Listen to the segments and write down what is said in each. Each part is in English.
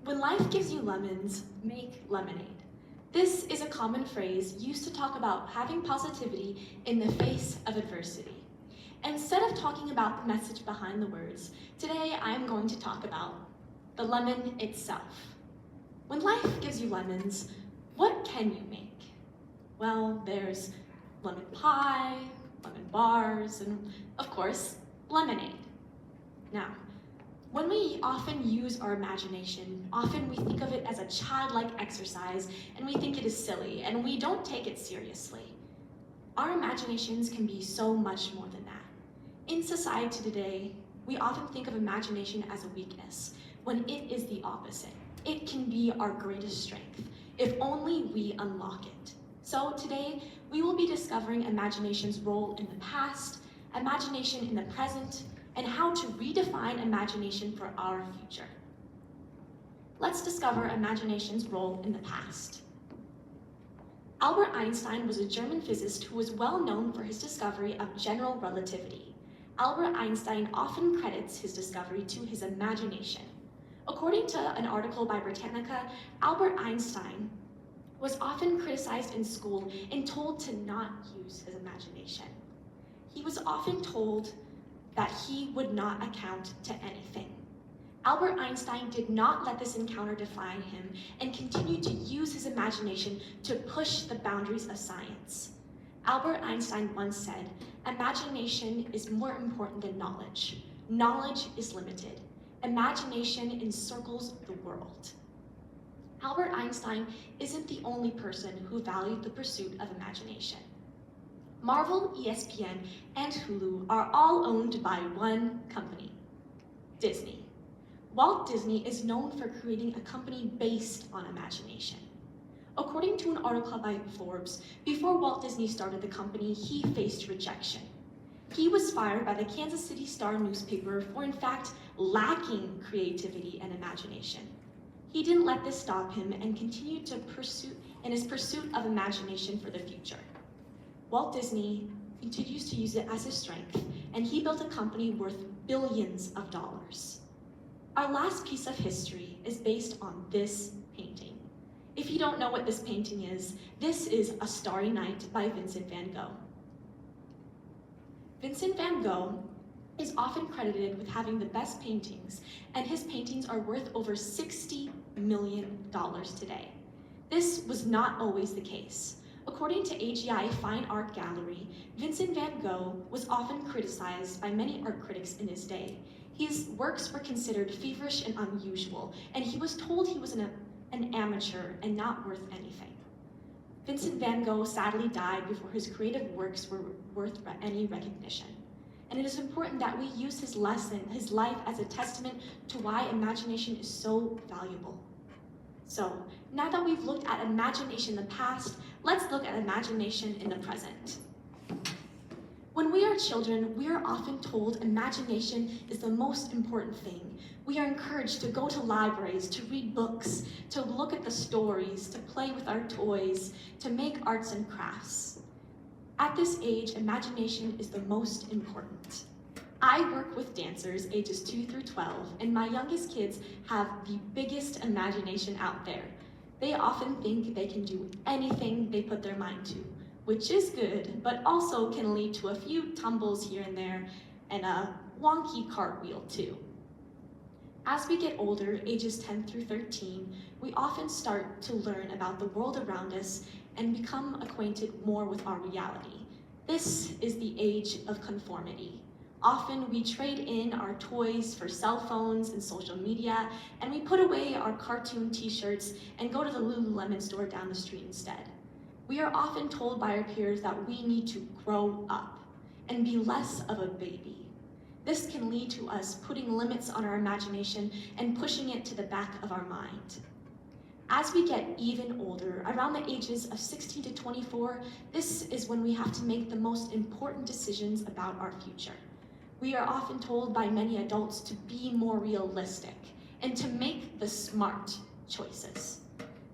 When life gives you lemons, make lemonade. This is a common phrase used to talk about having positivity in the face of adversity. Instead of talking about the message behind the words, today I'm going to talk about the lemon itself. When life gives you lemons, what can you make? Well, there's lemon pie, lemon bars, and of course, lemonade. Now, when we often use our imagination, often we think of it as a childlike exercise and we think it is silly and we don't take it seriously. Our imaginations can be so much more than that. In society today, we often think of imagination as a weakness when it is the opposite. It can be our greatest strength if only we unlock it. So today, we will be discovering imagination's role in the past, imagination in the present, and how to redefine imagination for our future. Let's discover imagination's role in the past. Albert Einstein was a German physicist who was well known for his discovery of general relativity. Albert Einstein often credits his discovery to his imagination. According to an article by Britannica, Albert Einstein was often criticized in school and told to not use his imagination. He was often told that he would not account to anything. Albert Einstein did not let this encounter define him and continued to use his imagination to push the boundaries of science. Albert Einstein once said, "Imagination is more important than knowledge. Knowledge is limited. Imagination encircles the world." Albert Einstein isn't the only person who valued the pursuit of imagination. Marvel, ESPN, and Hulu are all owned by one company, Disney. Walt Disney is known for creating a company based on imagination. According to an article by Forbes, before Walt Disney started the company, he faced rejection. He was fired by the Kansas City Star newspaper for, in fact, lacking creativity and imagination. He didn't let this stop him and continued to pursue his pursuit of imagination for the future. Walt Disney continues to use it as his strength, and he built a company worth billions of dollars. Our last piece of history is based on this painting. If you don't know what this painting is, this is A Starry Night by Vincent van Gogh. Vincent van Gogh is often credited with having the best paintings, and his paintings are worth over $60 million today. This was not always the case. According to AGI Fine Art Gallery, Vincent van Gogh was often criticized by many art critics in his day. His works were considered feverish and unusual, and he was told he was an amateur and not worth anything. Vincent van Gogh sadly died before his creative works were worth any recognition. And it is important that we use his life as a testament to why imagination is so valuable. So, now that we've looked at imagination in the past, let's look at imagination in the present. When we are children, we are often told imagination is the most important thing. We are encouraged to go to libraries, to read books, to look at the stories, to play with our toys, to make arts and crafts. At this age, imagination is the most important. I work with dancers ages 2 through 12, and my youngest kids have the biggest imagination out there. They often think they can do anything they put their mind to, which is good, but also can lead to a few tumbles here and there, and a wonky cartwheel too. As we get older, ages 10 through 13, we often start to learn about the world around us and become acquainted more with our reality. This is the age of conformity. Often we trade in our toys for cell phones and social media, and we put away our cartoon t-shirts and go to the Lululemon store down the street instead. We are often told by our peers that we need to grow up and be less of a baby. This can lead to us putting limits on our imagination and pushing it to the back of our mind. As we get even older, around the ages of 16 to 24, this is when we have to make the most important decisions about our future. We are often told by many adults to be more realistic and to make the smart choices.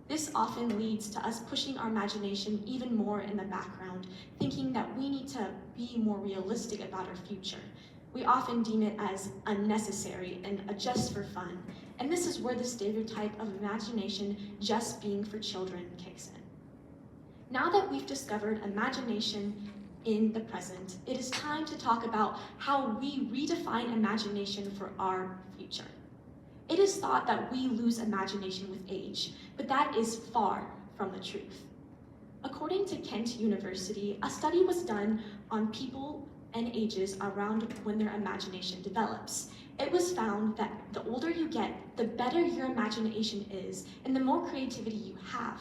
This often leads to us pushing our imagination even more in the background, thinking that we need to be more realistic about our future. We often deem it as unnecessary and just for fun, and this is where the stereotype of imagination just being for children kicks in. Now that we've discovered imagination in the present, it is time to talk about how we redefine imagination for our future. It is thought that we lose imagination with age, but that is far from the truth. According to Kent University, a study was done on people and ages around when their imagination develops. It was found that the older you get, the better your imagination is, and the more creativity you have.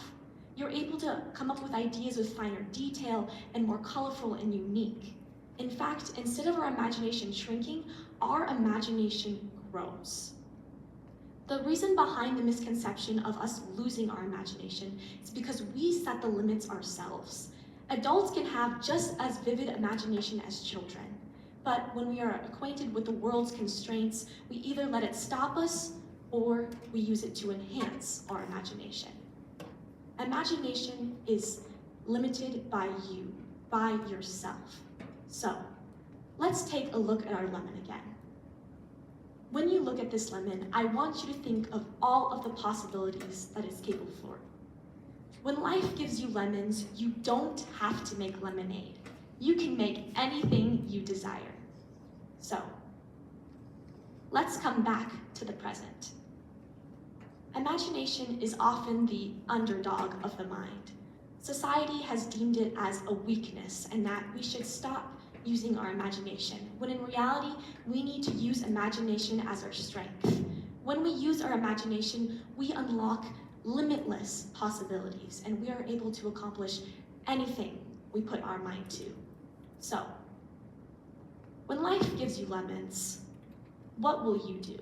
You're able to come up with ideas with finer detail and more colorful and unique. In fact, instead of our imagination shrinking, our imagination grows. The reason behind the misconception of us losing our imagination is because we set the limits ourselves. Adults can have just as vivid imagination as children, but when we are acquainted with the world's constraints, we either let it stop us or we use it to enhance our imagination. Imagination is limited by you, by yourself. So, let's take a look at our lemon again. When you look at this lemon, I want you to think of all of the possibilities that it's capable for. When life gives you lemons, you don't have to make lemonade. You can make anything you desire. So, let's come back to the present. Imagination is often the underdog of the mind. Society has deemed it as a weakness and that we should stop using our imagination, when in reality, we need to use imagination as our strength. When we use our imagination, we unlock limitless possibilities and we are able to accomplish anything we put our mind to. So, when life gives you lemons, what will you do?